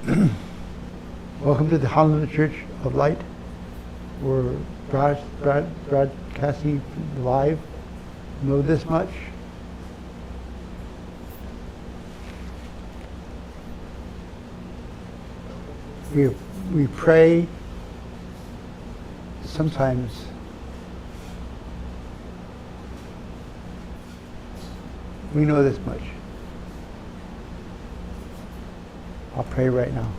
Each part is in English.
Welcome to the Honolulu Church of Light. We're broadcasting live. Know this much. We pray sometimes we know this much. I'll pray right now.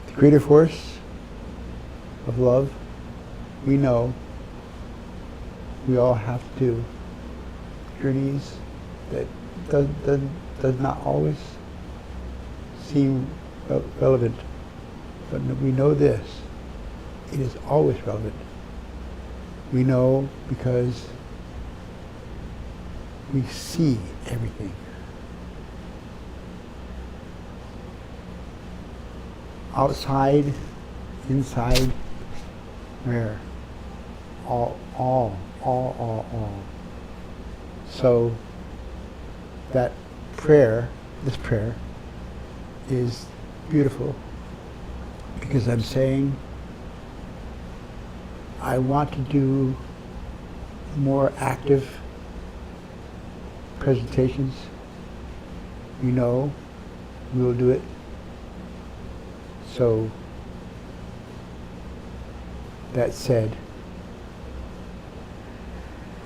The greater force of love, we know we all have to do journeys that does not always seem relevant, but we know this, it is always relevant. We know because we see everything. Outside, inside, where? All. So that prayer, this prayer, is beautiful because I'm saying I want to do more active presentations. You know, we will do it. So that said,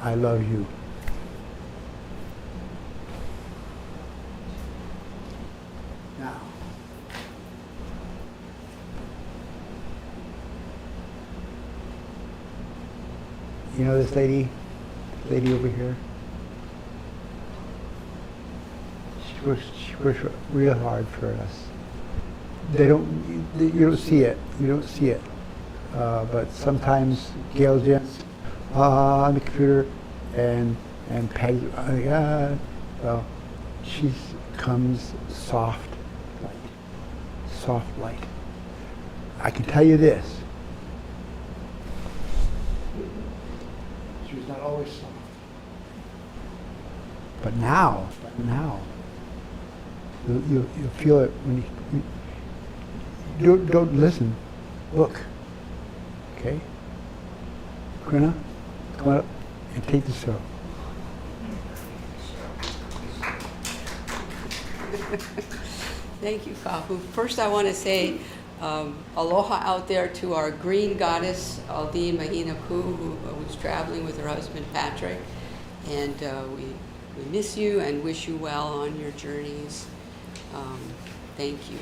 I love you. Now, you know this lady over here? She works real hard for us. You don't see it. You don't see it. But sometimes Gail Jens on the computer and Peggy, well, she comes soft light. I can tell you this. She was not always soft. But now, you'll feel it when you don't listen. Look. Okay? Krina, come on up and take the show. Thank you, Kahu. First, I want to say aloha out there to our green goddess, Aldine Mahina Ku, who was traveling with her husband, Patrick. And we miss you and wish you well on your journeys. Thank you.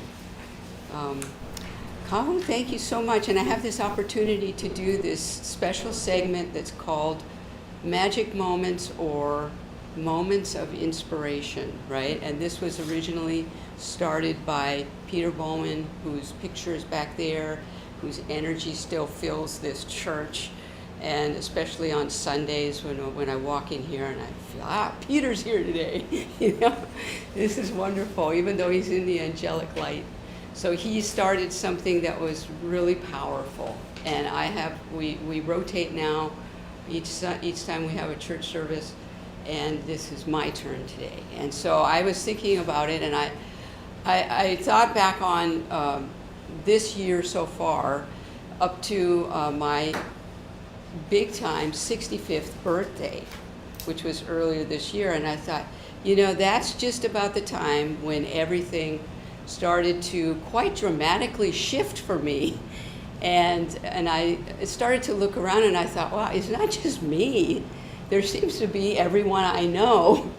Kahu, thank you so much. And I have this opportunity to do this special segment that's called Magic Moments or Moments of Inspiration, right? And this was originally started by Peter Bowman, whose picture is back there, whose energy still fills this church. And especially on Sundays when I walk in here and I feel, Peter's here today. You know, this is wonderful, even though he's in the angelic light. So he started something that was really powerful. And we rotate now each time we have a church service, and this is my turn today. And so I was thinking about it, and I thought back on this year so far, up to my big time 65th birthday, which was earlier this year, and I thought, that's just about the time when everything started to quite dramatically shift for me. And I started to look around and I thought, wow, it's not just me. There seems to be everyone I know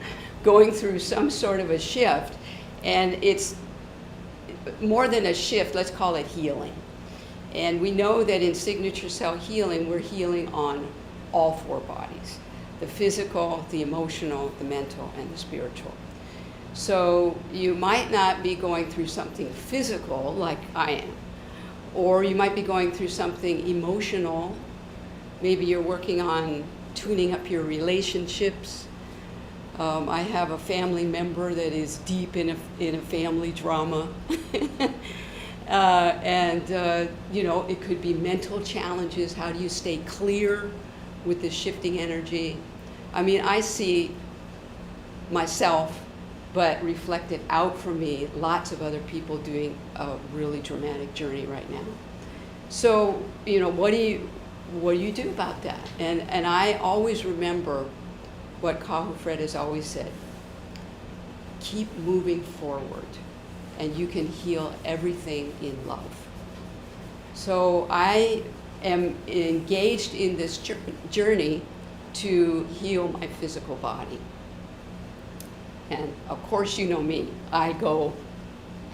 going through some sort of a shift. And it's more than a shift, let's call it healing. And we know that in signature cell healing, we're healing on all four bodies: the physical, the emotional, the mental, and the spiritual. So you might not be going through something physical like I am, or you might be going through something emotional. Maybe you're working on tuning up your relationships. I have a family member that is deep in a family drama. You know, it could be mental challenges. How do you stay clear with the shifting energy? I mean, I see myself, but reflected out from me, lots of other people doing a really dramatic journey right now. So, you know, what do you do about that? And I always remember what Kahu Fred has always said: keep moving forward, and you can heal everything in love. So I am engaged in this journey to heal my physical body. And of course, you know me, I go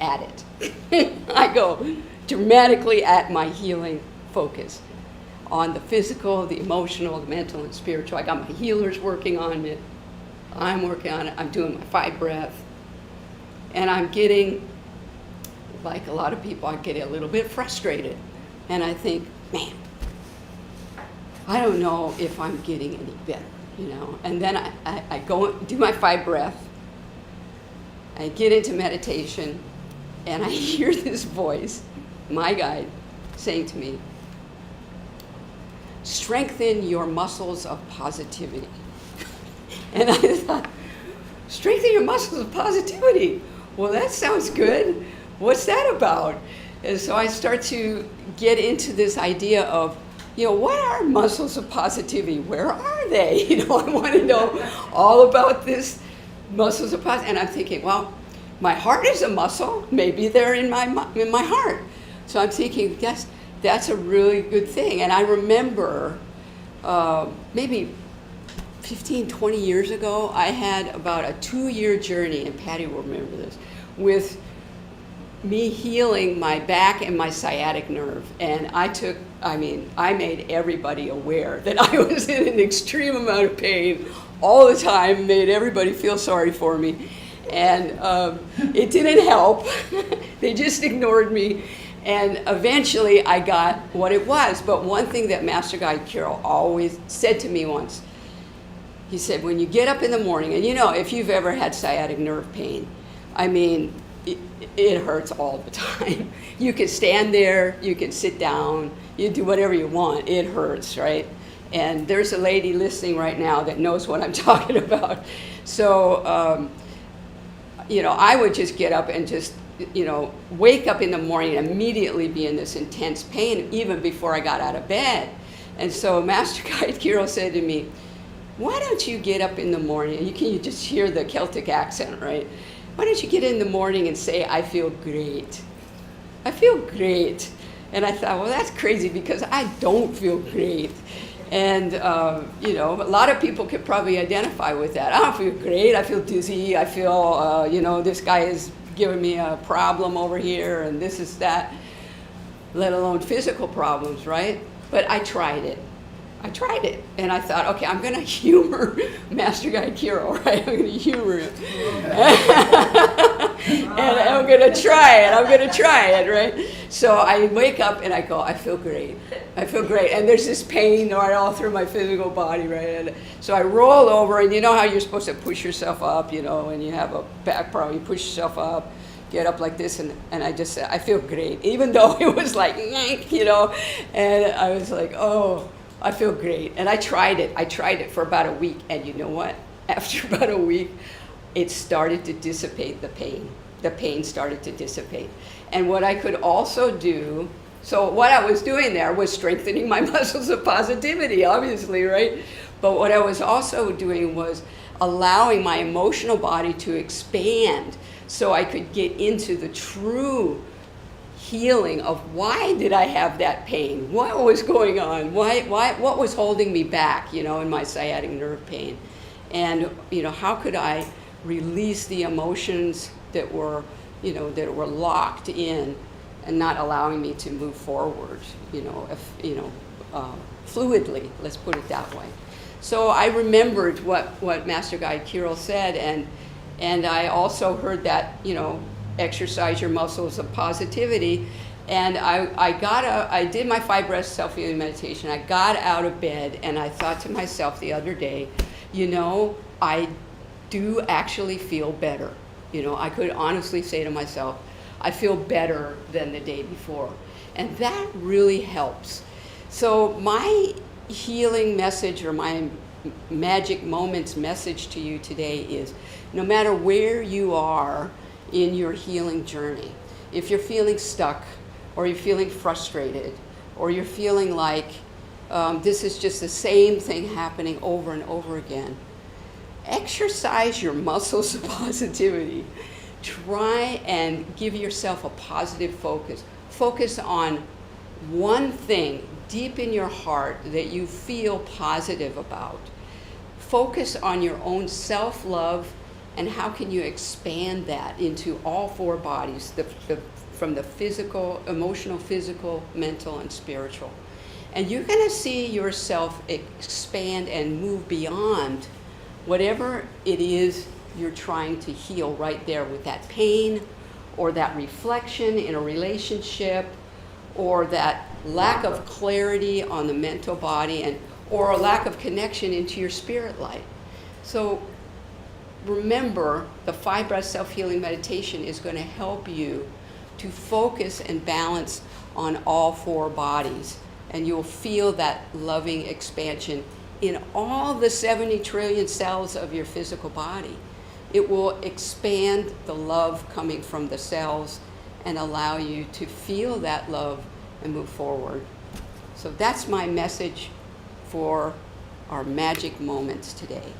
at it. I go dramatically at my healing focus on the physical, the emotional, the mental, and spiritual. I got my healers working on it. I'm working on it. I'm doing my 5 breath. And I'm getting, like a lot of people, I get a little bit frustrated. And I think, man, I don't know if I'm getting any better, you know. And then I go do my 5 breath. I get into meditation, and I hear this voice, my guide, saying to me, strengthen your muscles of positivity. And I thought, strengthen your muscles of positivity? Well, that sounds good. What's that about? And so I start to get into this idea of, you know, what are muscles of positivity? Where are they? You know, I want to know all about this muscles of positivity. And I'm thinking, well, my heart is a muscle. Maybe they're in my heart. So I'm thinking, yes, that's a really good thing. And I remember maybe 15, 20 years ago, I had about a 2-year journey, and Patty will remember this, with me healing my back and my sciatic nerve. And I made everybody aware that I was in an extreme amount of pain all the time, made everybody feel sorry for me. And it didn't help. They just ignored me. And eventually I got what it was. But one thing that Master Guide Kirill always said to me once, he said, when you get up in the morning, and you know, if you've ever had sciatic nerve pain, I mean, it hurts all the time. You can stand there, you can sit down, you do whatever you want, it hurts, right? And there's a lady listening right now that knows what I'm talking about. So, you know, I would just get up and just, you know, wake up in the morning and immediately be in this intense pain even before I got out of bed. And so Master Guide Kirill said to me, why don't you get up in the morning, and you just hear the Celtic accent, right? Why don't you get in the morning and say, I feel great. I feel great. And I thought, well, that's crazy because I don't feel great. And, you know, a lot of people could probably identify with that. I don't feel great. I feel dizzy. I feel, you know, this guy is giving me a problem over here and this is that, let alone physical problems, right? But I tried it. And I thought, okay, I'm going to humor Master Guide Kirill, right? I'm going to humor him. And I'm going to try it, right? So I wake up and I go, I feel great. And there's this pain right all through my physical body, right? And so I roll over, and you know how you're supposed to push yourself up, you know, and you have a back problem, you push yourself up, get up like this, and I just said, I feel great, even though it was like, you know, and I was like, oh, I feel great. And I tried it for about a week, and you know what? After about a week, it started to dissipate, the pain started to dissipate. And what I could also do, so what I was doing there was strengthening my muscles of positivity, obviously, right? But what I was also doing was allowing my emotional body to expand so I could get into the true healing of why did I have that pain? What was going on? What was holding me back, you know, in my sciatic nerve pain? And, you know, how could I release the emotions that were, you know, that were locked in and not allowing me to move forward, fluidly, let's put it that way. So I remembered what Master Guide Kirill said, and I also heard that, you know, exercise your muscles of positivity. And I did my 5 breath self-healing meditation. I got out of bed and I thought to myself the other day, you know, I do actually feel better. You know, I could honestly say to myself, I feel better than the day before. And that really helps. So my healing message, or my magic moments message to you today is, no matter where you are in your healing journey, if you're feeling stuck, or you're feeling frustrated, or you're feeling like this is just the same thing happening over and over again, exercise your muscles of positivity. Try and give yourself a positive focus. Focus on one thing deep in your heart that you feel positive about. Focus on your own self-love and how can you expand that into all four bodies, from the physical, emotional, physical, mental, and spiritual. And you're going to see yourself expand and move beyond whatever it is you're trying to heal right there with that pain, or that reflection in a relationship, or that lack of clarity on the mental body, or a lack of connection into your spirit light. So remember, the 5 Breath Self-Healing Meditation is going to help you to focus and balance on all four bodies. And you'll feel that loving expansion in all the 70 trillion cells of your physical body. It will expand the love coming from the cells and allow you to feel that love and move forward. So that's my message for our magic moments today.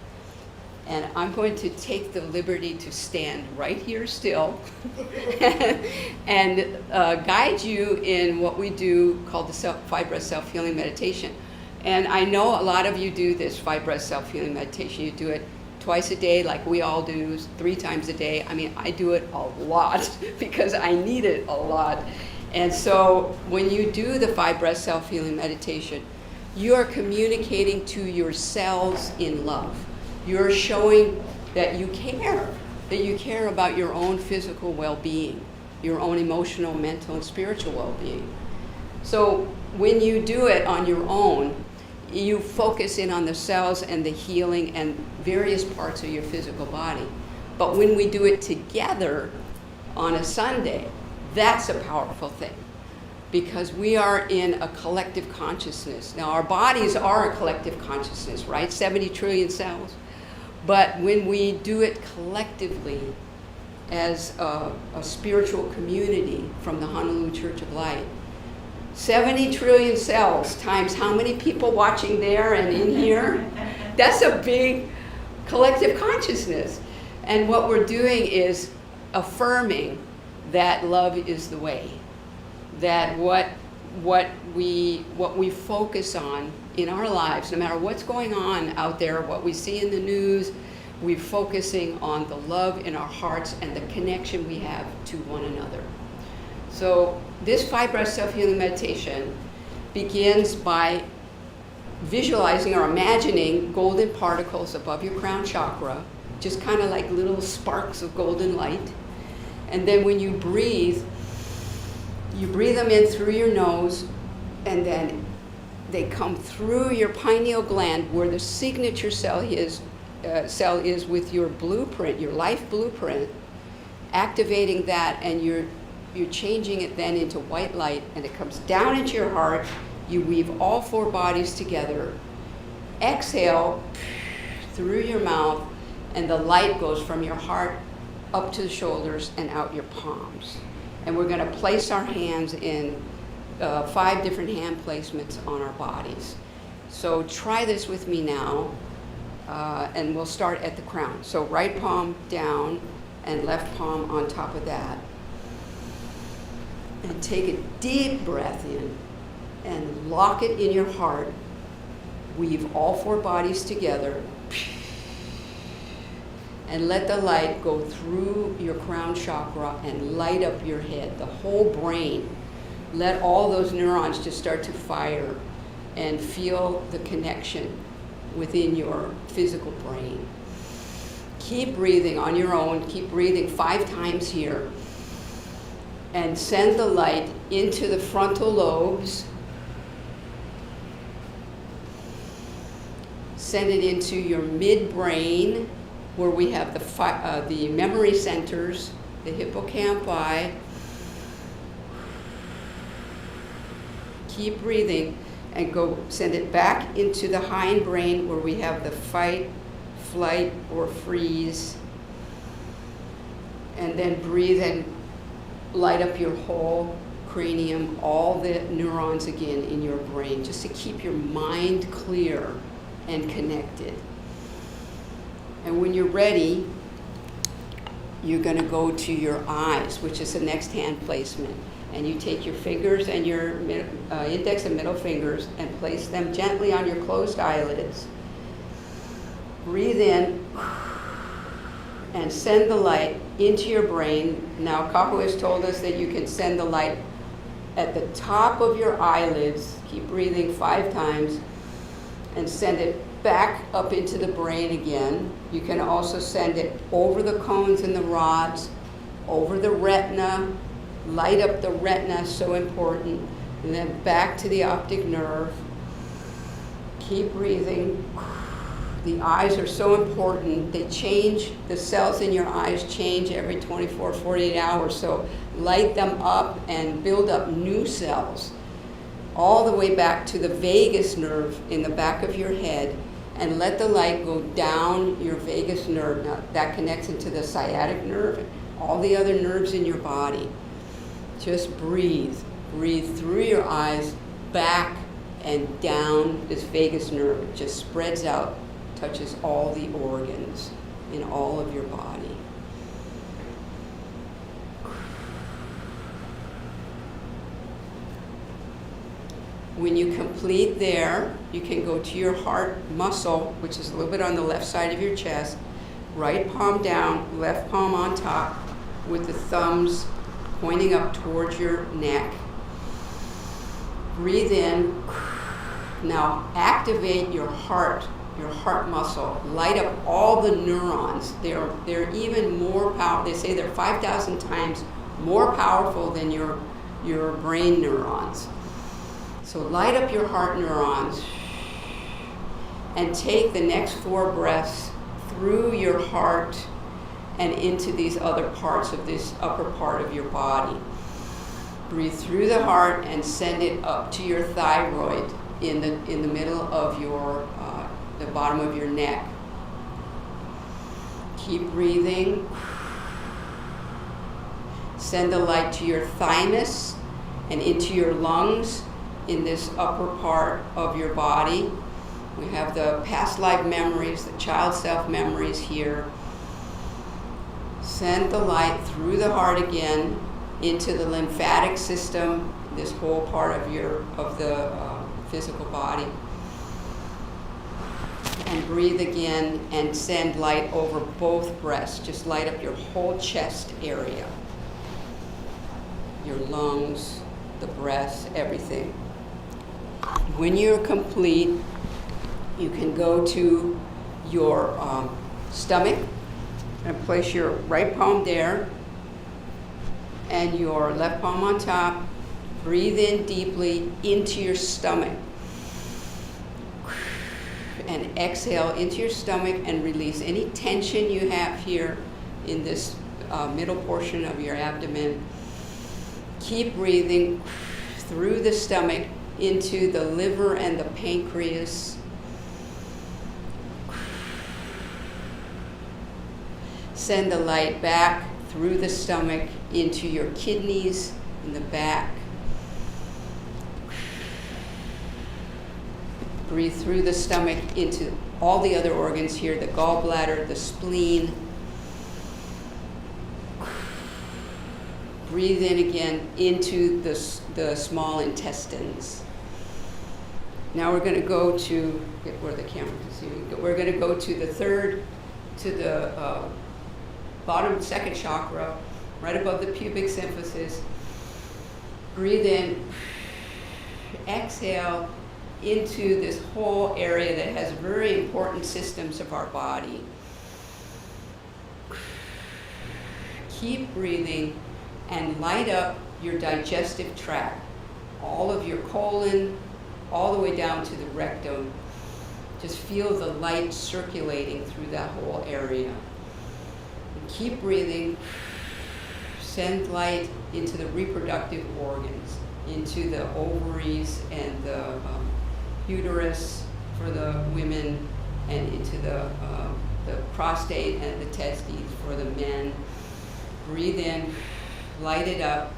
And I'm going to take the liberty to stand right here still and guide you in what we do called the 5 Breath Self-Healing Meditation. And I know a lot of you do this 5 Breath Self-Healing Meditation. You do it twice a day like we all do, 3 times a day. I mean, I do it a lot because I need it a lot. And so when you do the 5 Breath Self-Healing Meditation, you are communicating to your cells in love. You're showing that you care about your own physical well-being, your own emotional, mental, and spiritual well-being. So when you do it on your own, you focus in on the cells and the healing and various parts of your physical body. But when we do it together on a Sunday, that's a powerful thing, because we are in a collective consciousness. Now, our bodies are a collective consciousness, right? 70 trillion cells. But when we do it collectively as a spiritual community from the Honolulu Church of Light, 70 trillion cells times how many people watching there and in here? That's a big collective consciousness. And what we're doing is affirming that love is the way, that what we focus on in our lives, no matter what's going on out there, what we see in the news, we're focusing on the love in our hearts and the connection we have to one another. So this 5 Breath Self-Healing Meditation begins by visualizing or imagining golden particles above your crown chakra, just kind of like little sparks of golden light. And then when you breathe them in through your nose, and then they come through your pineal gland where the signature cell is with your blueprint, your life blueprint, activating that, and you're changing it then into white light, and it comes down into your heart. You weave all four bodies together. Exhale through your mouth, and the light goes from your heart up to the shoulders and out your palms. And we're going to place our hands in 5 different hand placements on our bodies. So try this with me now, and we'll start at the crown. So right palm down and left palm on top of that. And take a deep breath in and lock it in your heart. Weave all 4 bodies together. And let the light go through your crown chakra and light up your head, the whole brain. Let all those neurons just start to fire and feel the connection within your physical brain. Keep breathing on your own. Keep breathing 5 times here. And send the light into the frontal lobes. Send it into your midbrain where we have the memory centers, the hippocampi. Keep breathing and go send it back into the hindbrain where we have the fight, flight, or freeze. And then breathe and light up your whole cranium, all the neurons again in your brain, just to keep your mind clear and connected. And when you're ready, you're going to go to your eyes, which is the next hand placement. And you take your fingers and your index and middle fingers and place them gently on your closed eyelids. Breathe in and send the light into your brain. Now, Kahu has told us that you can send the light at the top of your eyelids. Keep breathing 5 times and send it back up into the brain again. You can also send it over the cones and the rods, over the retina, light up the retina, so important, and then back to the optic nerve. Keep breathing. The eyes are so important. They change, the cells in your eyes change every 24, 48 hours. So light them up and build up new cells all the way back to the vagus nerve in the back of your head, and let the light go down your vagus nerve. Now, that connects into the sciatic nerve and all the other nerves in your body. Just breathe. Breathe through your eyes, back and down this vagus nerve. It just spreads out, touches all the organs in all of your body. When you complete there, you can go to your heart muscle, which is a little bit on the left side of your chest. Right palm down, left palm on top, with the thumbs pointing up towards your neck. Breathe in. Now activate your heart muscle. Light up all the neurons. They're even more powerful. They say they're 5,000 times more powerful than your brain neurons. So light up your heart neurons and take the next 4 breaths through your heart and into these other parts of this upper part of your body. Breathe through the heart and send it up to your thyroid in the middle of your the bottom of your neck. Keep breathing. Send the light to your thymus and into your lungs in this upper part of your body. We have the past life memories, the child self memories here. Send the light through the heart again into the lymphatic system, this whole part of the physical body. And breathe again and send light over both breasts. Just light up your whole chest area, your lungs, the breasts, everything. When you're complete, you can go to your stomach and place your right palm there and your left palm on top. Breathe in deeply into your stomach and exhale into your stomach and release any tension you have here in this middle portion of your abdomen. Keep breathing through the stomach into the liver and the pancreas. Send the light back through the stomach into your kidneys in the back. Breathe through the stomach into all the other organs here, the gallbladder, the spleen. Breathe in again into the small intestines. Now we're going to go to, get where the camera can see me. We're going to go to the bottom second chakra, right above the pubic symphysis. Breathe in, exhale into this whole area that has very important systems of our body. Keep breathing and light up your digestive tract, all of your colon, all the way down to the rectum. Just feel the light circulating through that whole area. Keep breathing. Send light into the reproductive organs, into the ovaries and the uterus for the women, and into the prostate and the testes for the men. Breathe in, light it up,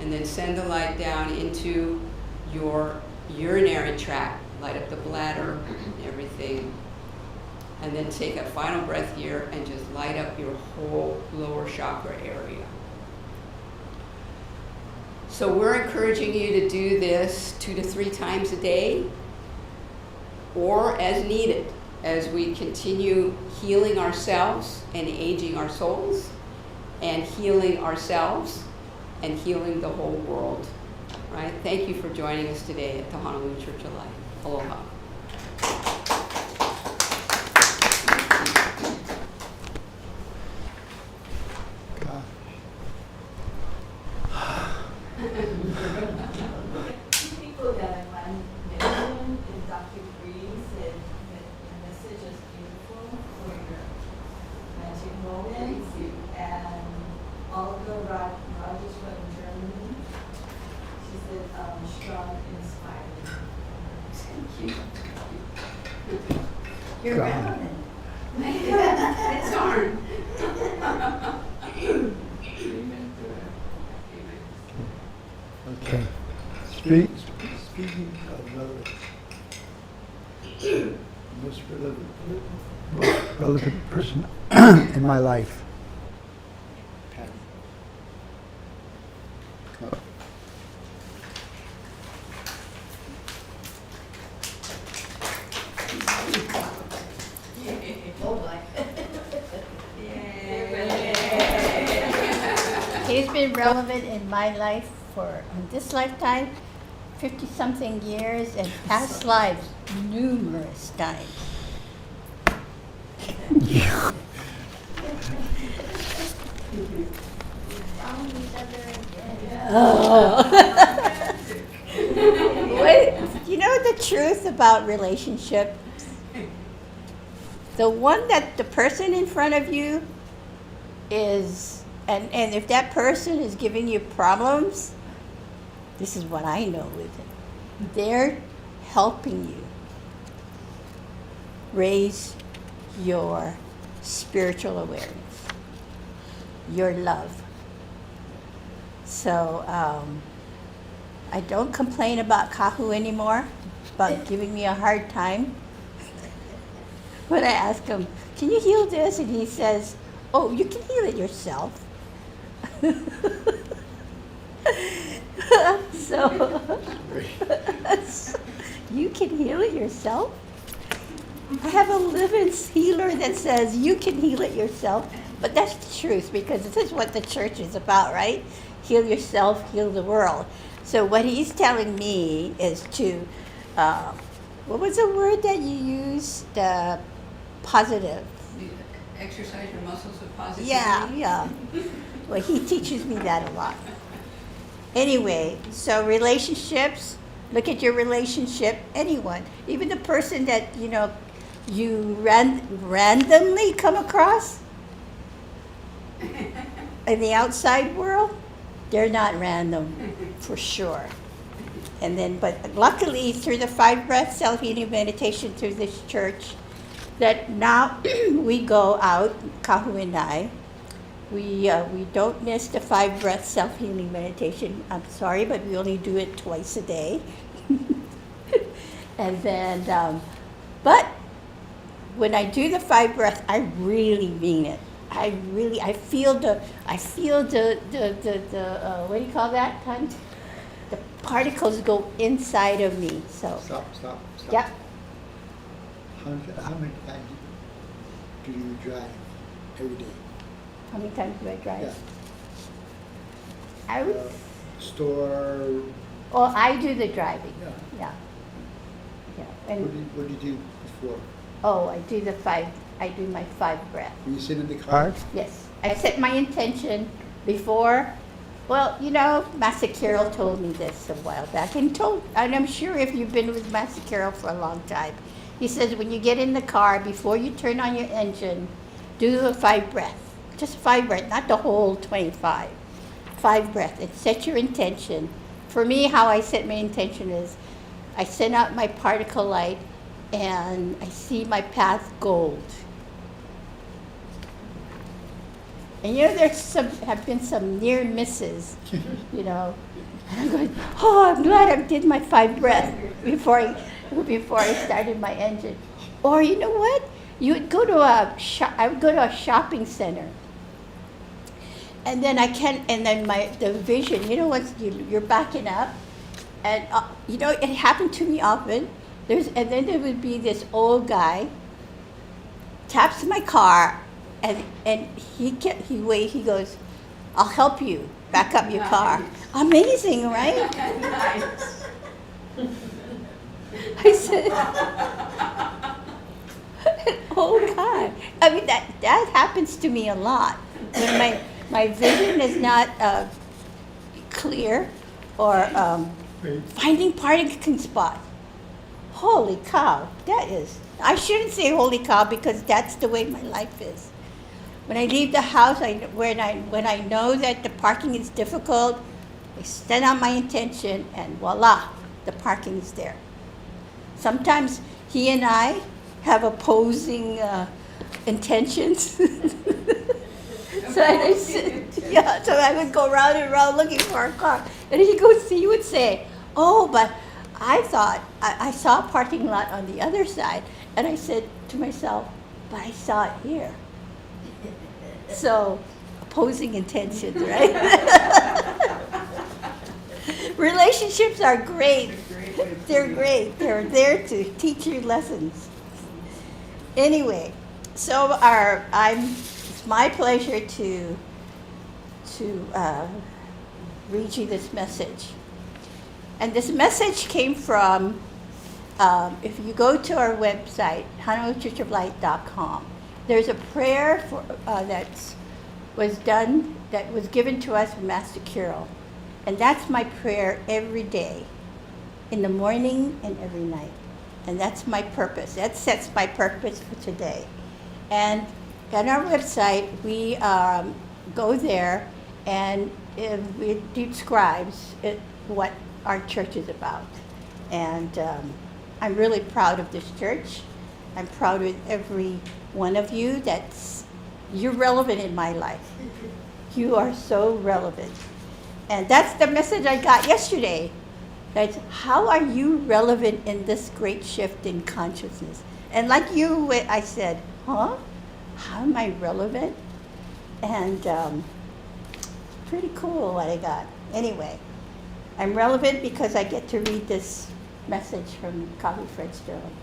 and then send the light down into your urinary tract, light up the bladder, everything. And then take a final breath here and just light up your whole lower chakra area. So we're encouraging you to do this 2 to 3 times a day, or as needed, as we continue healing ourselves and aging our souls, and healing ourselves and healing the whole world. Right? Thank you for joining us today at the Honolulu Church of Life. Aloha. People that I want to mention is Dr. Green said that the message is beautiful for your magic moments, and Olga Rogers from Germany, she said strong and inspiring. Thank you. You're God. relevant. It's hard. Okay. Speaking of most relevant person in my life. Patty. Oh boy. He's been relevant in my life for, in this lifetime, 50-something years, and past lives, numerous times. Wait, you know the truth about relationships? The one that the person in front of you is, and if that person is giving you problems, this is what I know with it. They're helping you raise your spiritual awareness, your love. So I don't complain about Kahu anymore, about giving me a hard time. When I ask him, can you heal this? And he says, oh, you can heal it yourself. So, you can heal it yourself? I have a living healer that says you can heal it yourself. But that's the truth, because this is what the church is about, right? Heal yourself, heal the world. So what he's telling me is to, what was the word that you used? Positive. Exercise your muscles of positivity. Yeah. Well, he teaches me that a lot. Anyway, so relationships, look at your relationship, anyone, even the person that, you randomly come across in the outside world, they're not random, for sure. And then, but luckily, through the 5 breath self-healing meditation through this church, that now we go out, Kahu and I, we don't miss the 5 breath self-healing meditation. I'm sorry, but we only do it twice a day. And then, but when I do the 5 breath, I really mean it. I feel the what do you call that, Hunt? The particles go inside of me. So. Stop. Yep. How many times do you drive every day? How many times do I drive? Yeah. I would. Store. Oh, I do the driving. Yeah. Yeah. What And do you do before? oh, I do my 5 breath. Do you sit in the car? Hard? Yes. I set my intention before. Well, Master Carol told me this a while back, and I'm sure if you've been with Master Carol for a long time, he says when you get in the car, before you turn on your engine, do a 5 breath. just 5 breaths, not the whole 25. 5 breaths, and set your intention. For me, how I set my intention is I send out my particle light and I see my path gold. And have been some near misses, you know. And I'm going, oh, I'm glad I did my 5 breaths before I started my engine. Or you know what? You would go to I would go to a shopping center. And then the vision, you know, once you're backing up, and you know, it happened to me often. And then there would be this old guy taps my car, and he goes, "I'll help you back up your car." Amazing, right? Nice. I said, "Oh God!" I mean, that happens to me a lot when my vision is not clear, or finding parking spot. Holy cow! I shouldn't say holy cow because that's the way my life is. When I leave the house, when I know that the parking is difficult, I send out my intention, and voila, the parking is there. Sometimes he and I have opposing intentions. So I would go round and round looking for a car, and he would say, "Oh, but I thought I saw a parking lot on the other side," and I said to myself, "But I saw it here." So, opposing intentions, right? Relationships are great. They're great. They're there to teach you lessons. Anyway, so it's my pleasure to read you this message. And this message came from, if you go to our website, HonoluluChurchOfLight.com, there's a prayer that was given to us from Master Carroll. And that's my prayer every day, in the morning and every night. And that's my purpose. That sets my purpose for today. And on our website, we go there, and it describes what our church is about. And I'm really proud of this church. I'm proud of every one of you. You're relevant in my life. You are so relevant. And that's the message I got yesterday. That's how are you relevant in this great shift in consciousness? And like you, I said, how am I relevant? And pretty cool what I got. Anyway, I'm relevant because I get to read this message from Kahu Fred Sterling.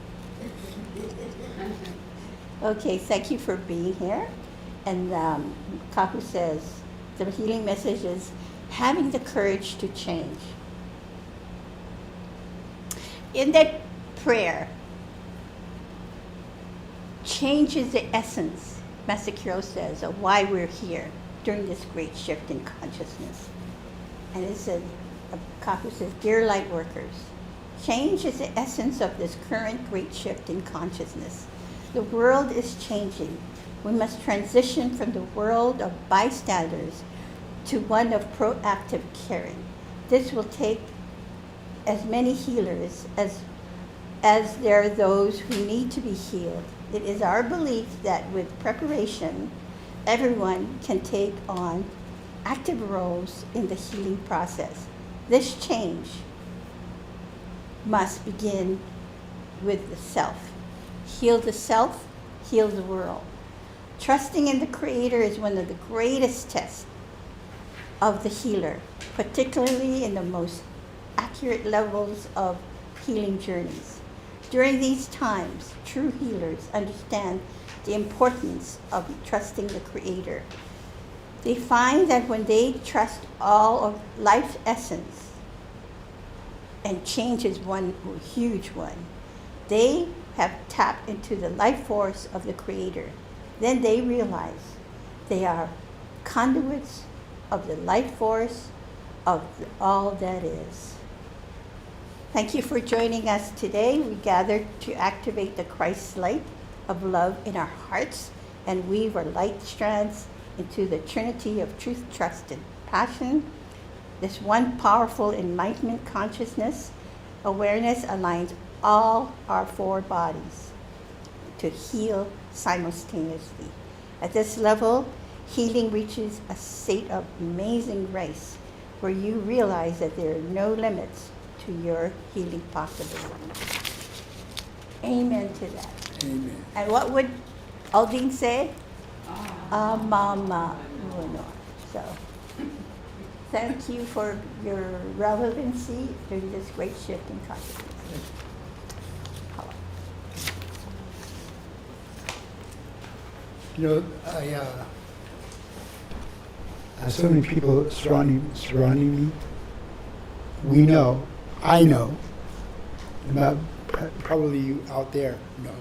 Okay, thank you for being here. And Kahu says, the healing message is having the courage to change. In that prayer, change is the essence, Master Carroll says, of why we're here during this great shift in consciousness. And it says, Kahu says, "Dear light workers, change is the essence of this current great shift in consciousness. The world is changing. We must transition from the world of bystanders to one of proactive caring. This will take as many healers as there are those who need to be healed. It is our belief that with preparation, everyone can take on active roles in the healing process. This change must begin with the self. Heal the self, heal the world. Trusting in the Creator is one of the greatest tests of the healer, particularly in the most accurate levels of healing journeys. During these times, true healers understand the importance of trusting the Creator. They find that when they trust all of life's essence, and change is one huge one, they have tapped into the life force of the Creator. Then they realize they are conduits of the life force of all that is. Thank you for joining us today. We gathered to activate the Christ light of love in our hearts and weave our light strands into the trinity of truth, trust, and passion. This one powerful enlightenment consciousness awareness aligns all our four bodies to heal simultaneously. At this level, healing reaches a state of amazing grace where you realize that there are no limits to your healing possibilities. Amen to that. Amen. And what would Aldine say? Mama Uno. So, thank you for your relevancy during this great shift in consciousness. You know, I have so many people surrounding me. We know, I know, about probably you out there know.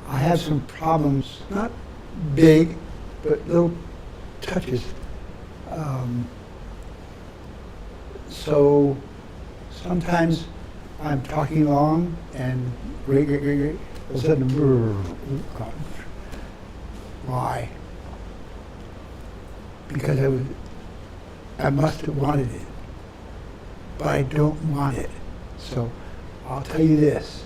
I have some problems, not big, but little touches. So sometimes I'm talking along and all of a sudden, God. Why? Because I must have wanted it, but I don't want it. So I'll tell you this.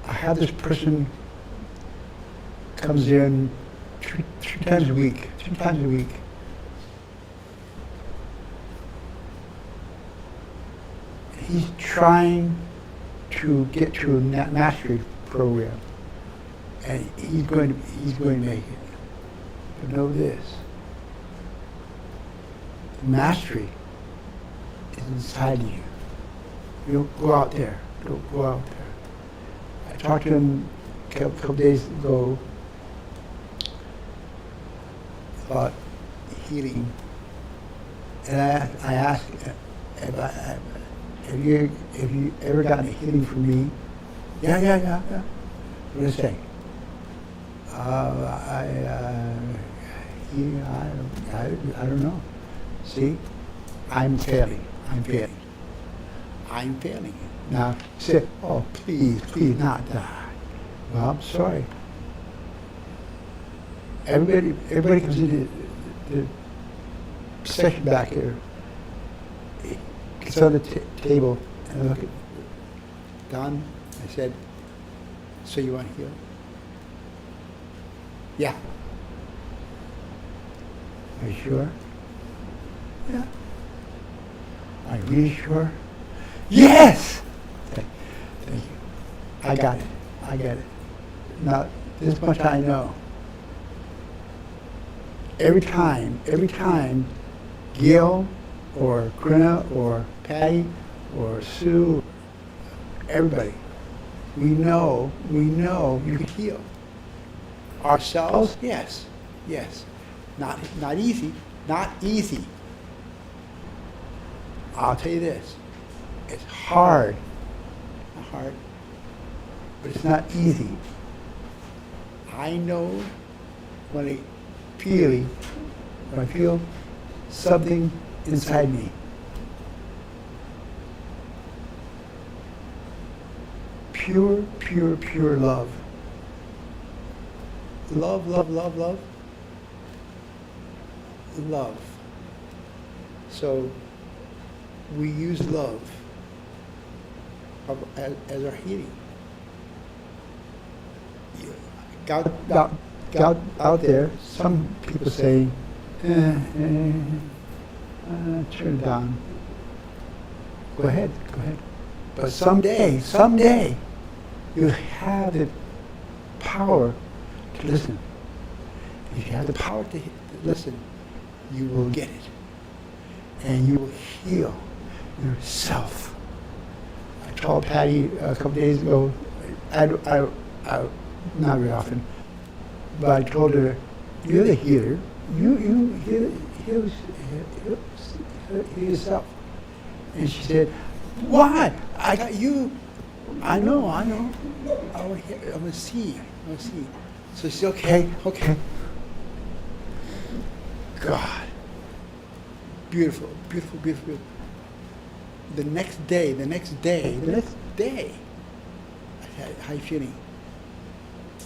I have this person comes in two times a week. He's trying to get to a mastery program, and he's going to make it. But know this: mastery is inside you. You don't go out there. Don't go out there. I talked to him a couple days ago about healing, and I asked have you ever gotten a healing from me? Yeah. What did I say? I don't know. See, I'm failing. Now, he said, oh, please not die. Well, I'm sorry. Everybody comes into the session back here, gets on the table, and I look at Don. I said, so you want to heal? Yeah. Are you sure? Yeah. Are you really sure? Yes! Thank you. I got it. Now, this much I know. Every time Gail or Corinna or Patty or Sue, everybody, we know you can heal. Ourselves, yes. Not easy. I'll tell you this, it's hard, but it's not easy. I know when I feel something inside me. Pure love. Love. So we use love as our healing. Out there, some people say, turn it down. Go ahead. But someday, you have the power to listen. If you have the power to listen, you will get it. And you will heal yourself. I told Patty a couple days ago, I not very often, but I told her, you're the healer. You heal yourself. And she said, why? I got you. I know. I'm gonna see. So she said, okay. God. Beautiful. The next day, I said, how you feeling?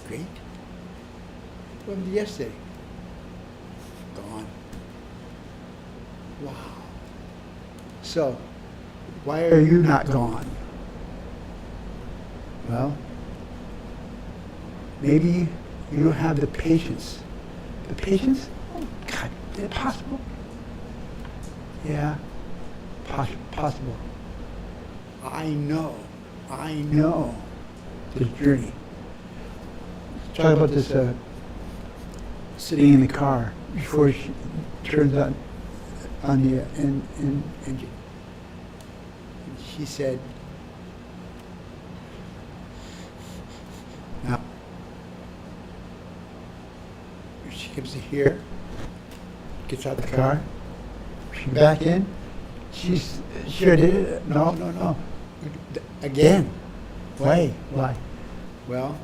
great? What happened yesterday? Gone. Wow. So, why are you not gone? Well, maybe you don't have the patience. The patience? Oh, God, is it possible? Yeah, possible. I know this journey. Talk about this sitting in the car before she turns on the engine. And she said, now, she comes to here, gets out of the car, she back in, she sure did it. No. Again. Why? Well,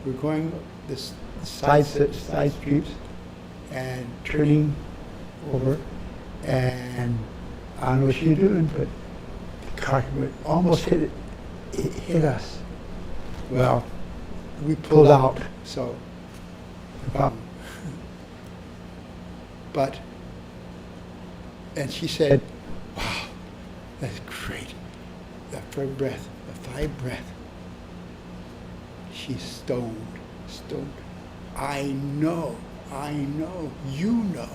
we're going this side streets and turning over, and I don't know what she's doing, but the car almost hit us. Well, we pulled out, so no problem. But, and she said, wow, that's great. The 5 breath. She's stoned. I know, you know,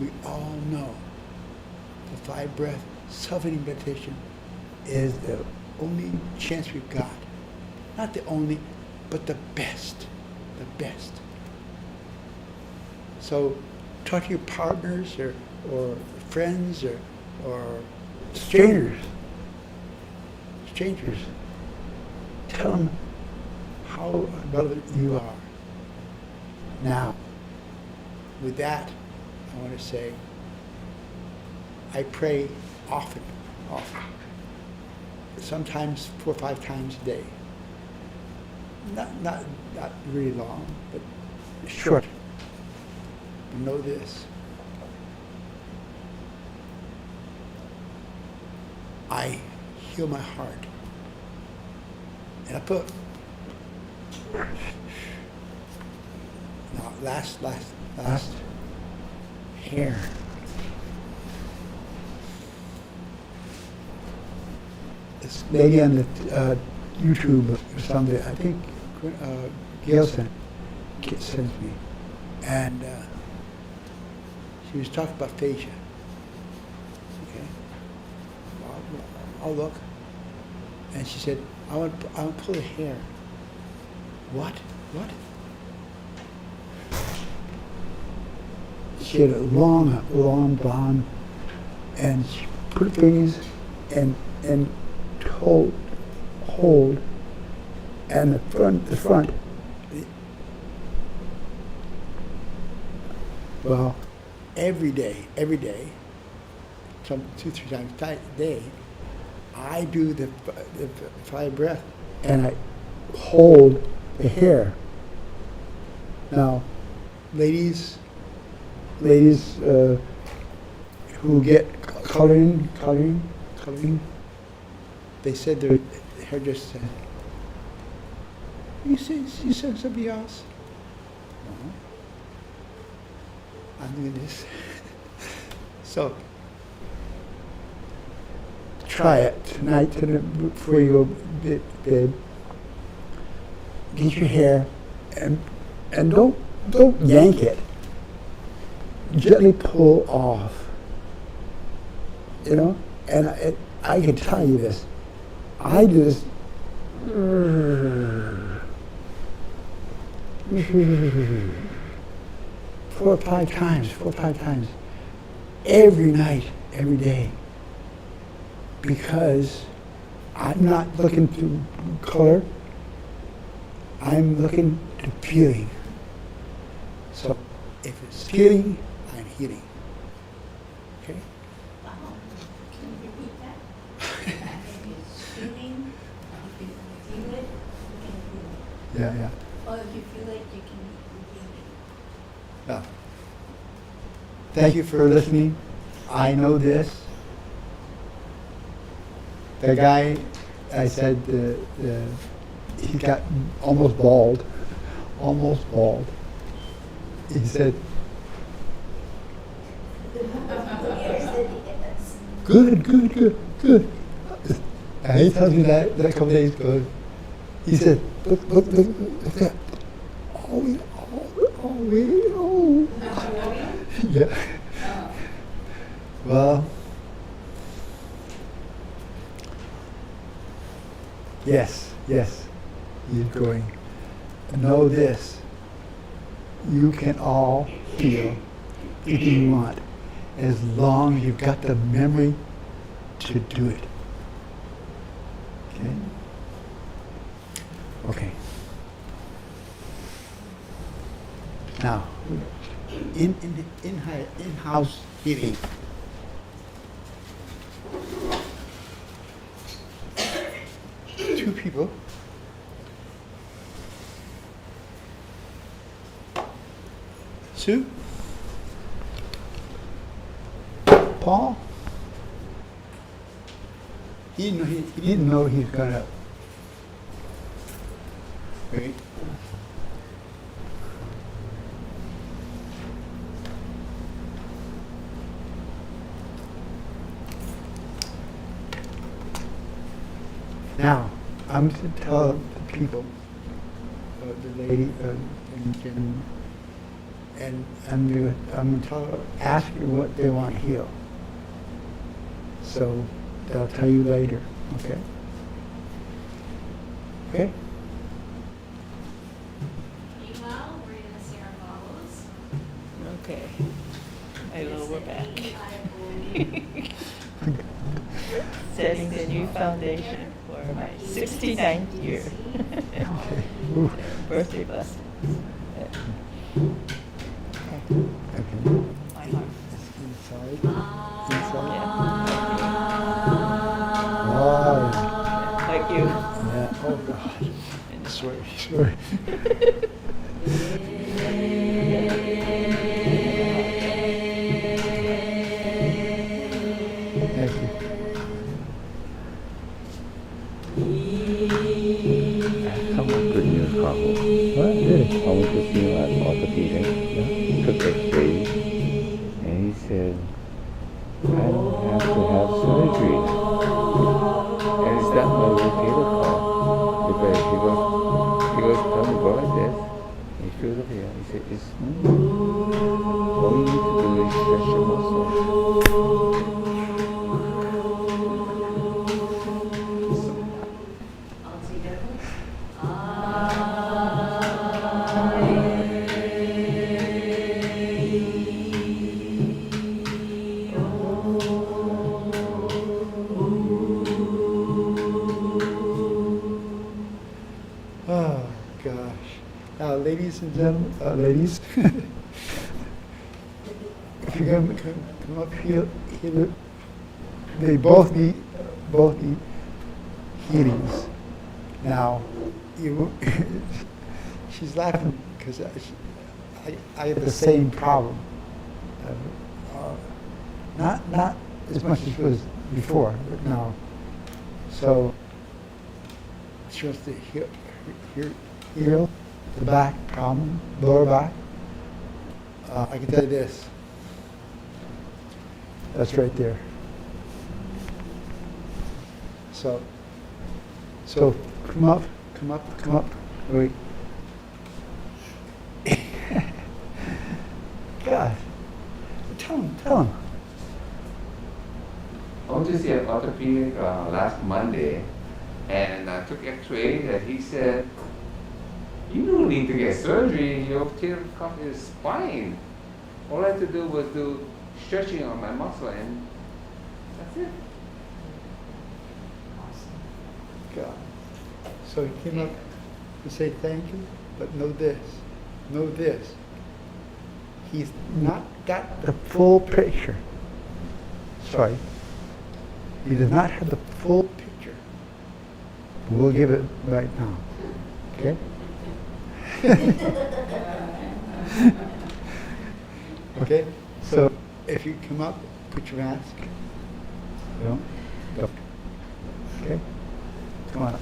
we all know the 5 breath self-eating meditation is the only chance we've got. Not the only, but the best. So talk to your partners or friends or strangers. Tell them how relevant you are. Now, with that, I want to say, I pray often. Sometimes 4 or 5 times a day. Not really long, but short. But know this. I heal my heart. And I put now last hair. This lady on the YouTube or something, I think Gail sends me, and she was talking about fascia. Okay, I'll look, and she said, I want to pull the hair. What? She had a long blonde, and she put her fingers and hold, and the front. Well, every day, some 2-3 times a day, I do the 5 breath, and I hold the hair. Now, ladies who get coloring, they said their hair just said, you said somebody else? No. I'm doing this. So, try it tonight before you go to bed. Get your hair and don't yank it. Gently pull off. You know? And I can tell you this. I do this. 4 or 5 times. Every night, every day. Because I'm not looking to color. I'm looking to feeling. So if it's feeling, I'm healing. Okay? Wow. Can you repeat that? If it's feeling, if you feel it, you can feel it. Yeah. Or if you feel it, you can repeat it. Yeah. Thank you for listening. I know this. The guy I said he got almost bald, almost bald. He said, good, good, good, good. And he tells me that a couple days ago. He said, look at that. Oh, oh. Yeah. Well, yes, he's going. Know this, you can all heal if you want, as long as you've got the memory to do it. Okay? Okay. Now, in-house heating. Two people. Sue? Paul? He didn't know he was gonna. Wait. Now, I'm to tell the people, the lady, and I'm going to tell her, ask you what they want healed. So they'll tell you later, okay? Okay? Meanwhile, we're gonna see our follows. Okay. I will, we're back. Setting the new foundation for my 69th year. Ooh. Birthday blessing. Okay. My heart. Inside. Yeah. Oh, Like you. yeah. Oh, God. Sorry. Thank you. Somewhat good news, Carl. What? Really? I went to see him at orthopedic. Yeah. Took X-rays, and he said, I don't have to have surgery now. And it's not my rotator cuff. Because he goes, tell me, go like this. And he feels over here. He said, it's smooth. All you need to do is stretch your muscle. All together. Oh, gosh. Now, ladies and gentlemen, ladies, if you're going to come up here, they both need healings. Now, she's laughing because I have the same problem. Not as much as it was before, but now. So, she wants to heal the back problem, lower back. I can tell you this. That's right there. So come up. Wait. God. Tell him. I went to see an orthopedic last Monday, and I took X-ray, and he said, you don't need to get surgery, your rotator cuff is fine. All I had to do was do stretching on my muscle, and that's it. God. So he came up to say thank you, but know this. He's not got the full picture. Sorry. He does not have the full picture. We'll give it right now. Okay? Okay? So if you come up, put your mask. Go. Okay? Come on up.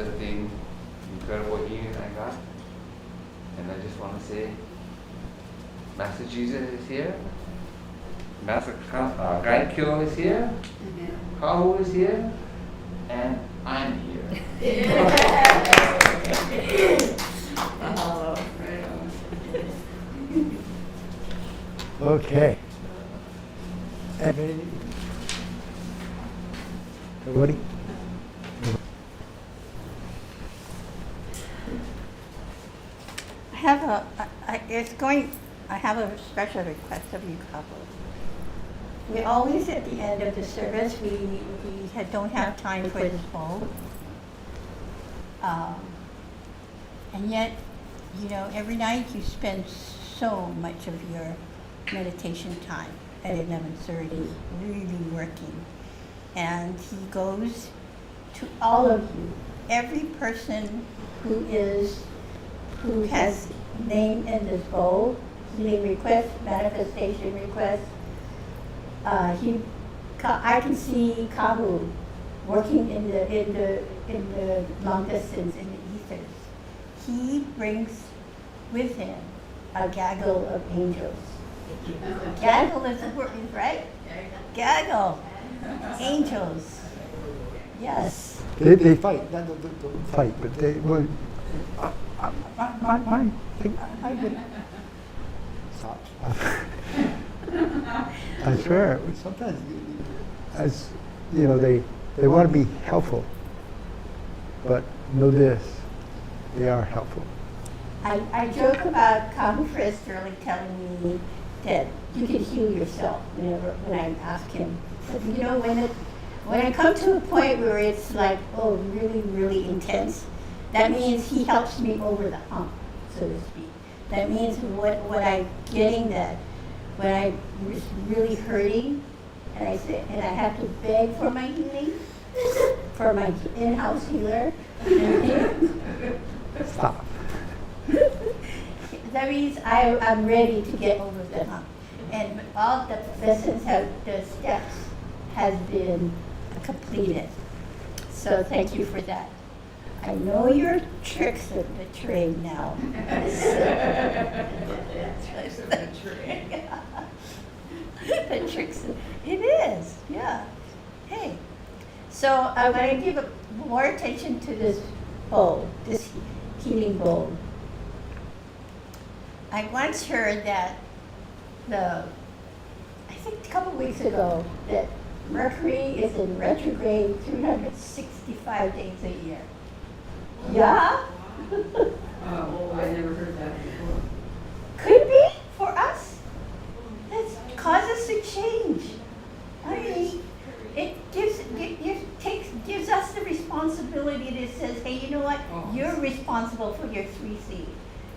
another thing, incredible healing I got. And I just want to say, Master Jesus is here. Master Guide Kyo is here. Kahu is here. And I'm here. Oh, Okay. Everybody? I have a special request of you couple. We always, at the end of the service, don't have time for this bowl. And yet, every night you spend so much of your meditation time at 11:30, really working. And he goes to all of you, every person who has name in this bowl, healing request, manifestation request. I can see Kahu working in the long distance in the ethers. He brings with him a gaggle of angels. Gaggle is the word, right? Gaggle, angels. Yes. They fight, not the fight, but they would. I would. Stop. I swear, Sometimes as they want to be helpful, but know this, they are helpful. I joke about Kahu Early telling me that you can heal yourself when I ask him. But when I come to a point where it's like, oh, really, really intense, that means he helps me over the hump, so to speak. That means what I'm getting that when I was really hurting, and I have to beg for my healing, for my in-house healer. Stop. That means I'm ready to get over the hump. And all the lessons the steps has been completed. So thank you for that. I know your tricks of the trade now. The tricks, it is, yeah. Hey, so I'm going to give more attention to this bowl, this healing bowl. I once heard that I think a couple weeks ago, that Mercury is in retrograde 365 days a year. Yeah? Oh, I never heard that before. Could be for us. That causes to change. I mean, it gives us the responsibility that says, hey, you know what? You're responsible for your 3C.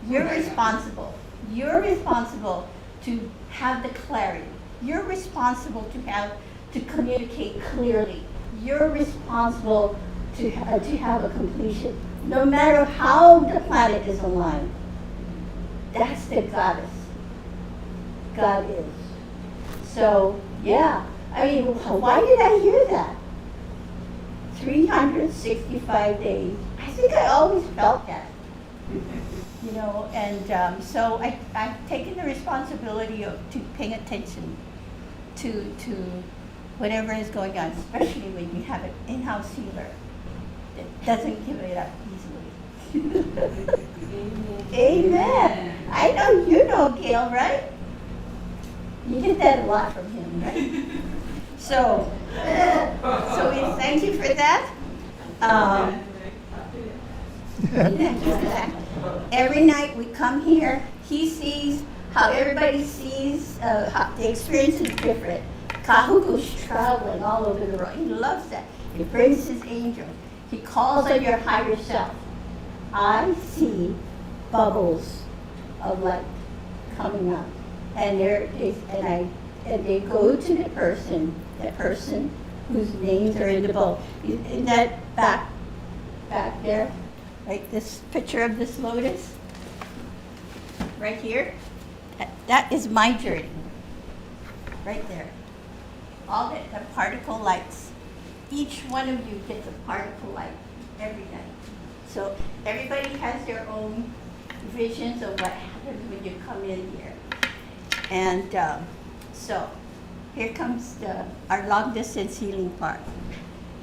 You're responsible. You're responsible to have the clarity. You're responsible to communicate clearly. You're responsible to have a completion. No matter how the planet is aligned, that's the goddess. God is. So, yeah. I mean, why did I hear that? 365 days. I think I always felt that. And so I've taken the responsibility to paying attention to whatever is going on, especially when you have an in-house healer that doesn't give it up easily. Amen. I know you know Gail, right? You get that a lot from him, right? So we thank you for that. Every night we come here, he sees how everybody sees, how the experience is different. Kahu goes traveling all over the world. He loves that. He brings his angel. He calls on your higher self. I see bubbles of light coming up, and they go to the person whose names are in the bowl. In that back there, right? This picture of this lotus, right here. That is my journey, right there. All the particle lights. Each one of you gets a particle light every night. So everybody has their own visions of what happens when you come in here. And so here comes our long distance healing part.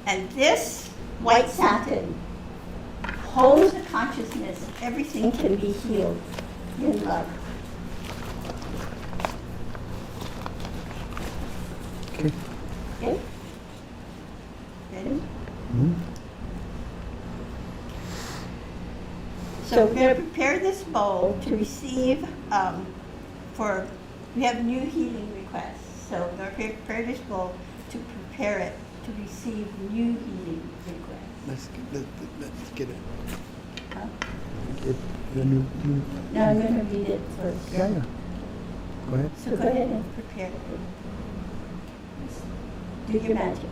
And this white satin holds the consciousness. Everything can be healed in love. Okay. Okay? Ready? Mhm. So we're going to prepare this bowl to receive we have new healing requests. So we're going to prepare this bowl to prepare it to receive new healing requests. Let's get it. Huh? Get the new, No, I'm going to read it first. yeah, yeah. Go ahead. So go ahead and prepare it. Do your magic.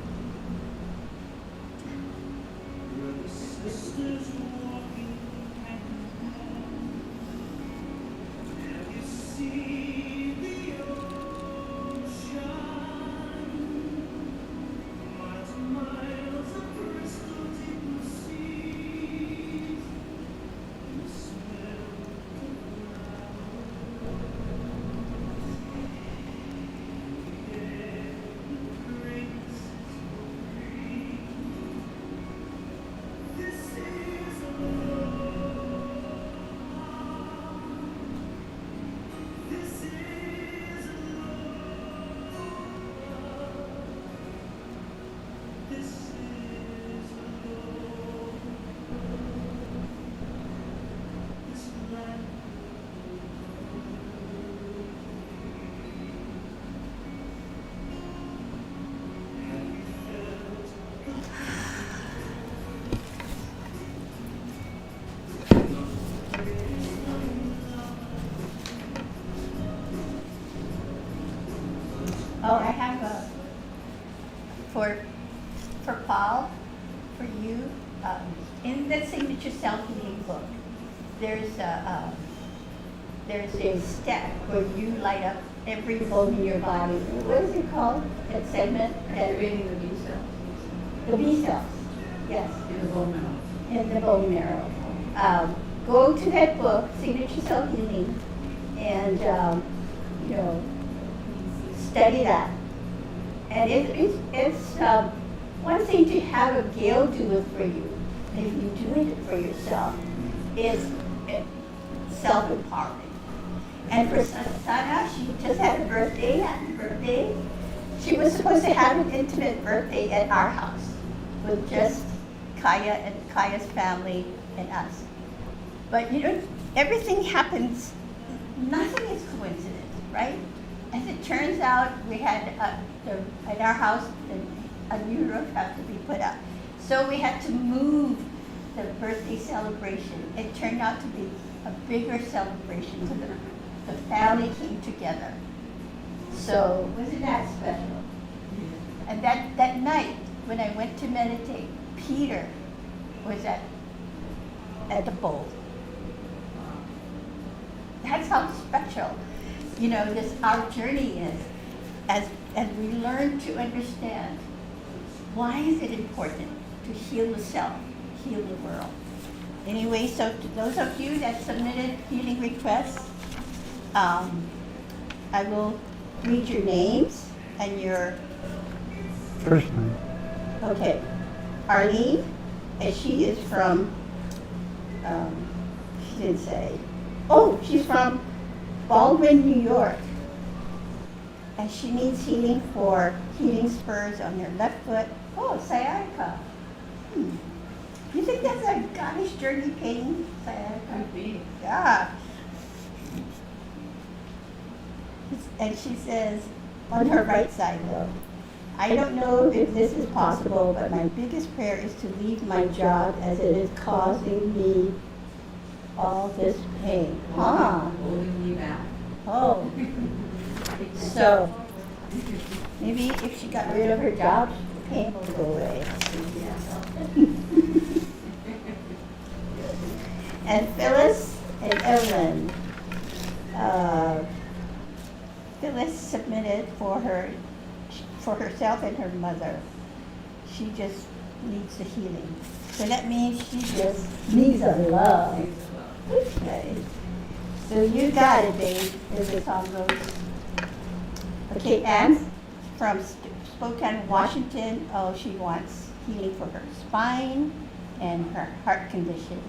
Oh, I have for Paul, for you, in the Signature Self-Healing book, there's a step where you light up every bone in your body. What is it called? That segment? Activating the B cells. The B cells, yes. In the bone marrow. In the bone marrow. Go to that book, Signature Self-Healing, and study that. And it's one thing to have a Gail do it for you. If you do it for yourself, is self-empowerment. And for Sana, she just had a birthday. Happy birthday. She was supposed to have an intimate birthday at our house with just Kaya and Kaya's family and us. But everything happens, nothing is coincidence, right? As it turns out, we had at our house, a new roof had to be put up. So we had to move the birthday celebration. It turned out to be a bigger celebration, so the family came together. So wasn't that special? And that night, when I went to meditate, Peter was at the bowl. That's how special, our journey is, as we learn to understand why is it important to heal the self, heal the world. Anyway, so to those of you that submitted healing requests, I will read your names and your. First name. Okay, Arlene, and she is from, she didn't say, she's from Baldwin, New York. And she needs healing for healing spurs on her left foot. Oh, sciatica. You think that's a goddess journey pain, sciatica? Could be. Yeah. And she says, on her right side though, I don't know if this is possible, but my biggest prayer is to leave my job as it is causing me all this pain. Huh? Holding me back. Oh. So, maybe if she got rid of her job, the pain will go away. And Phyllis and Evelyn. Phyllis submitted for herself and her mother. She just needs the healing. So that means she just needs a love. Okay. So you got it, babe, as the song goes. Okay, Anne from Spokane, Washington. Oh, she wants healing for her spine and her heart condition.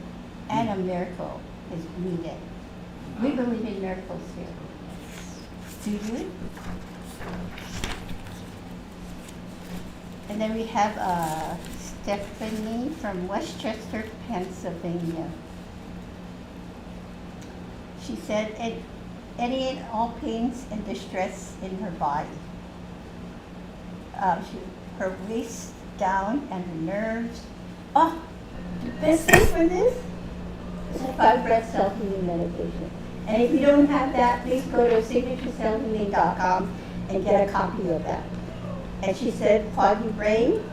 And a miracle is needed. We believe in miracles here. Do you? And then we have Stephanie from Westchester, Pennsylvania. She said, any and all pains and distress in her body. Her waist down and her nerves. Oh, the best thing for this is a 5-breath self-healing meditation. And if you don't have that, please go to signatureselfhealing.com and get a copy of that. And she said, foggy brain.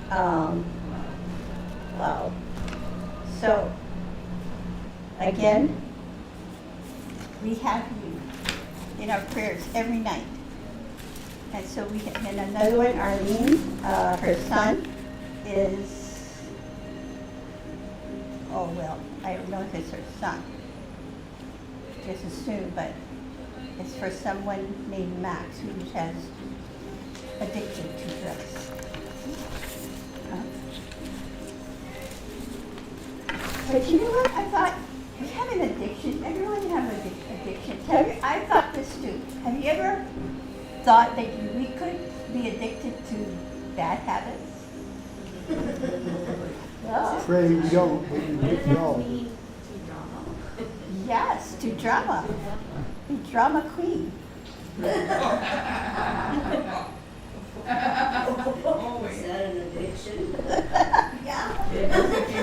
Wow. So, again, we have you in our prayers every night. And so we have, and another one, Arlene, her son is, oh well, I don't know if it's her son. Just assume, but it's for someone named Max who has addicted to drugs. But you know what? I thought we have an addiction. Everyone has an addiction. I thought this too. Have you ever thought that we could be addicted to bad habits? Oh. Afraid we don't, but we didn't know. Yes, to drama. The drama queen. Is that an addiction? Yeah. You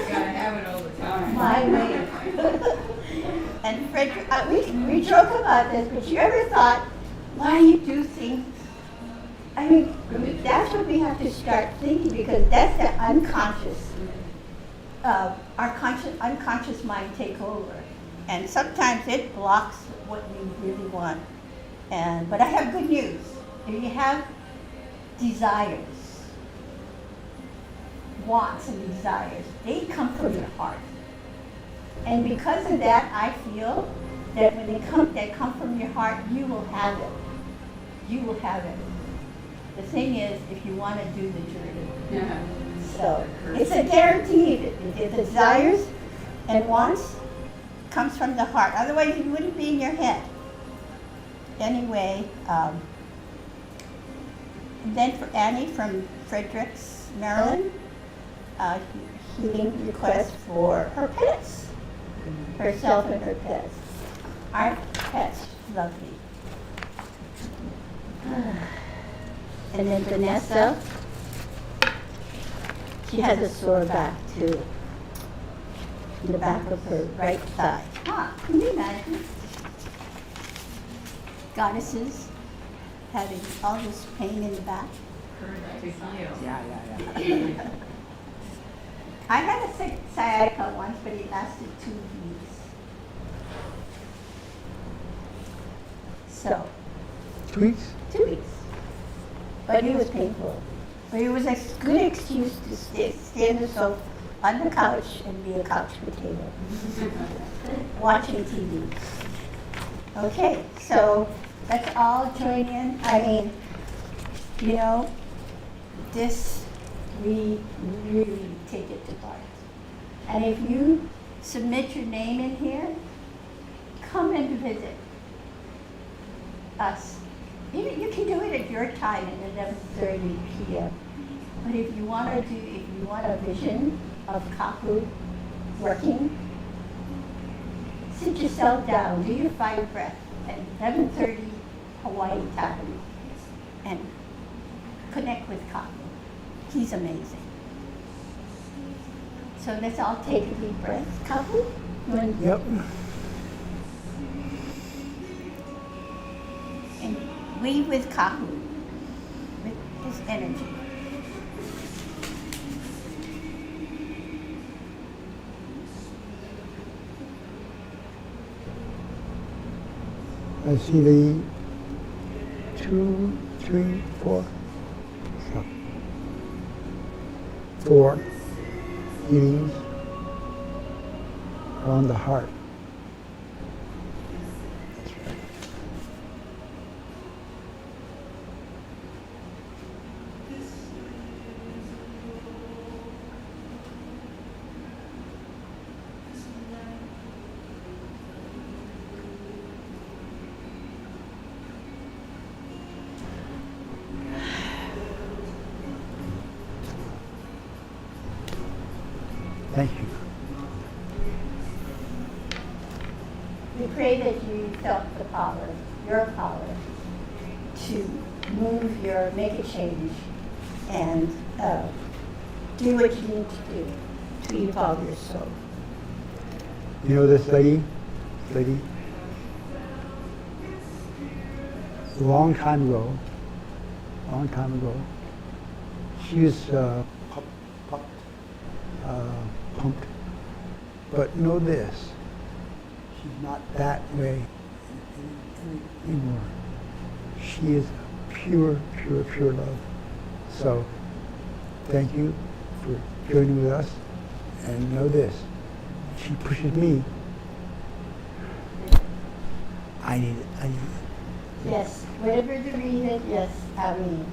gotta have it all the time. My way. And Frederick, we joke about this, but you ever thought why you do things? I mean, that's what we have to start thinking, because that's the unconscious. Our unconscious mind take over. And sometimes it blocks what we really want. But I have good news. If you have desires, wants and desires, they come from your heart. And because of that, I feel that when they come from your heart, you will have it. You will have it. The thing is, if you want to do the journey. So it's a guarantee. The desires and wants comes from the heart. Otherwise, you wouldn't be in your head. Anyway, and then for Annie from Fredericks, Maryland, healing request for her pets, herself and her pets. Our pets love me. And then Vanessa, she has a sore back too, in the back of her right thigh. Can you imagine? Goddesses having all this pain in the back. Yeah. I had a sciatica once, but it lasted 2 weeks. So, 2 weeks? 2 weeks. But it was painful. But it was a good excuse to stay on the sofa, on the couch, and be a couch potato. Watching TV. Okay, so let's all join in. I mean, you know, this, we really take it to heart. And if you submit your name in here, come and visit us. You can do it at your time at 11:30 p.m. But if you want a vision of Kaku working, sit yourself down, do your 5 breath at 11:30 Hawaii time, and connect with Kaku. He's amazing. So let's all take a deep breath. Kaku, you want to Yep. and weave with Kaku, with his energy. I see the 2, 3, 4. So, 4 healings around the heart. Thank you. We pray that you felt the power, your power, to make a change and do what you need to do to evolve your soul. You know this lady, a long time ago, she was pumped. But know this, she's not that way anymore. She is pure love. So thank you for joining with us, and know this, she pushes me. I need it. Yes, whatever the reason, yes, I mean,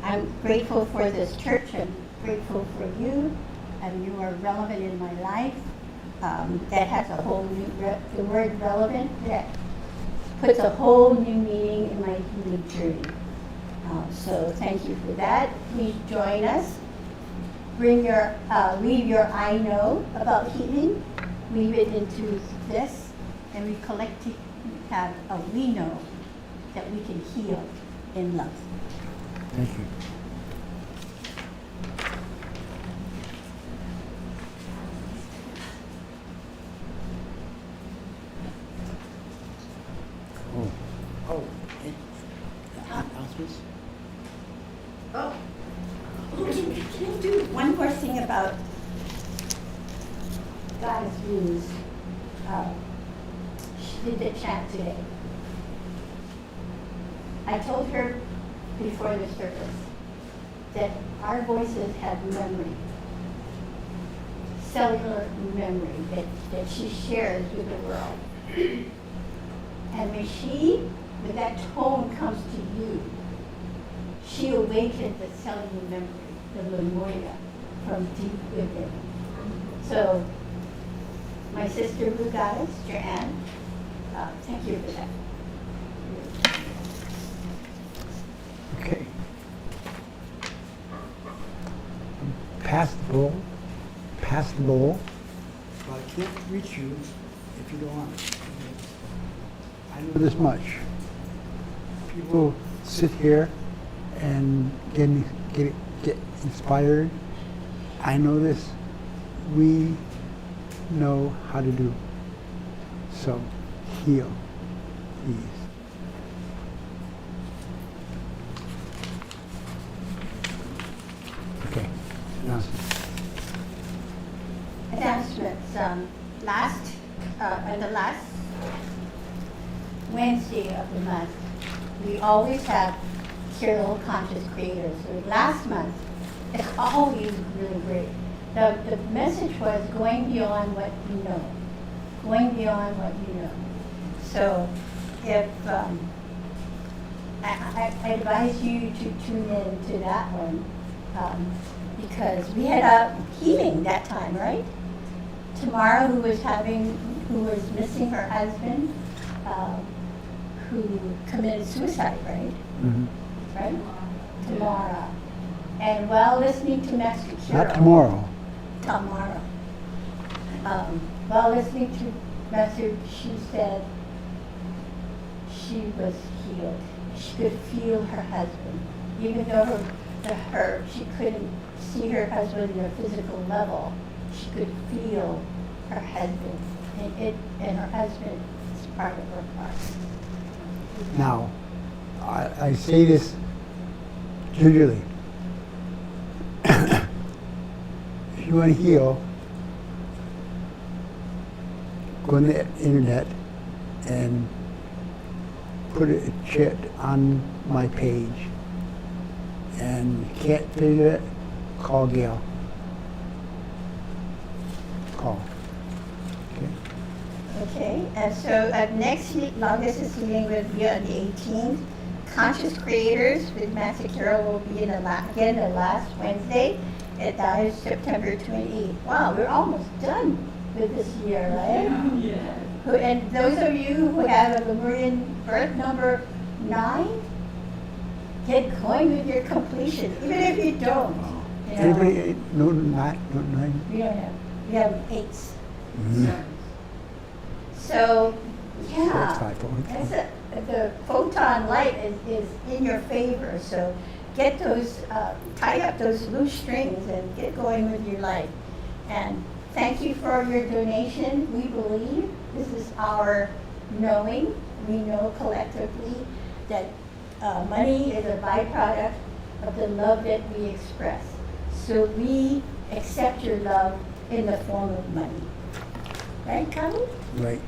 I'm grateful for this church, I'm grateful for you, and you are relevant in my life. That has a whole new, the word relevant, that puts a whole new meaning in my healing journey. So thank you for that. Please join us. Weave your I know about healing, weave it into this, and we collectively have a we know that we can heal in love. Thank you. Oh, announcements? Oh, can I do one more thing about Goddess Luz? She did the chat today. I told her before the service that our voices have memory, cellular memory that she shares with the world. And when that tone comes to you, she awakens the cellular memory, the memoria from deep within. So, my sister Blue Goddess, Joanne, thank you for that. Okay. Pass the bowl. But I can't reach you if you don't want it. I know this much. People sit here and get inspired. I know this. We know how to do. So heal, please. Okay. Announcements. On the last Wednesday of the month, we always have Carol Conscious Creators. So last month, it's always really great. The message was going beyond what you know. Going beyond what you know. So if I advise you to tune in to that one because we had a healing that time, right? Tamara, who was missing her husband, who committed suicide, right? Mm-hmm. Right? Tamara. And while listening to Master Kira. Not tomorrow. Tamara. While listening to Master, she said she was healed. She could feel her husband, even though she couldn't see her husband on a physical level. She could feel her husband, and her husband is part of her heart. Now, I say this gingerly. If you want to heal, go on the internet and put a chat on my page. And can't figure it, call Gail. call. Okay? Okay, and so next week, Longest meeting will be on the 18th. Conscious Creators with Matthew Carroll will be again the last Wednesday, and that is September 28th. Wow, we're almost done with this year, right? Yeah. And those of you who have a Lemurian birth number 9, get going with your completion, even if you don't. You know. Anybody, no, not, no, nine? We don't have, we have 8s. Mhm. So, yeah, That's 5, the photon light is in your favor. So get those, tie up those loose strings and get going with your life. And thank you for your donation. We believe this is our knowing. We know collectively that money is a byproduct of the love that we express. So we accept your love in the form of money. Right, Connie? Right.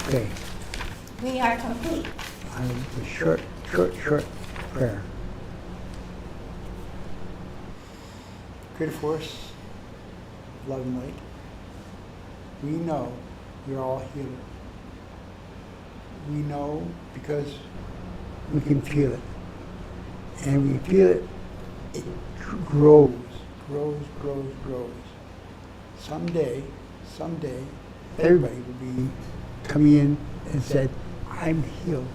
Okay. We are complete. A short prayer. Creator Force, love and light, we know you're all healer. We know because we can feel it. And we feel it, it grows. Someday, everybody will be coming in and said, I'm healed.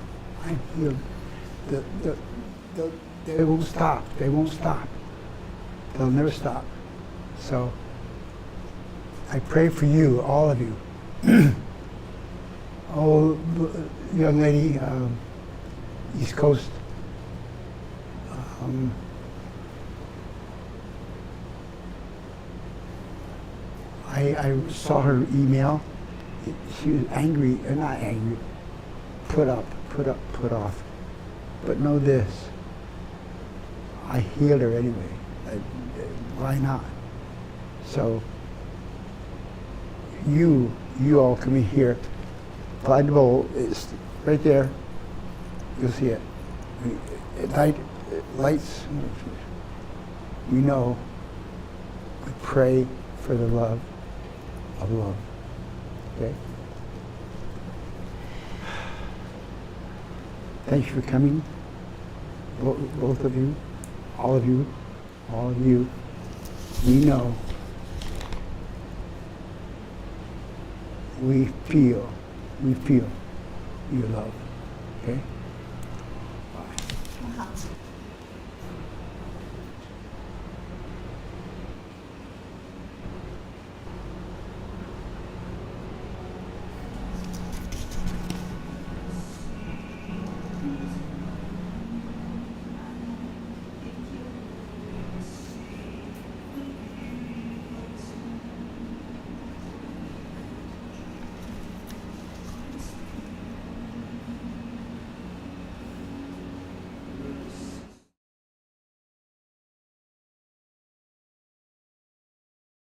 They won't stop. They'll never stop. So I pray for you, all of you. Oh, young lady, East Coast. I saw her email. She was angry, not angry, put off. But know this, I healed her anyway. Why not? So you all coming here, Blind Bowl is right there. You'll see it. Lights. We know. We pray for the love of love. Okay. Thank you for coming, both of you, all of you. We know, we feel your love. Okay. Bye.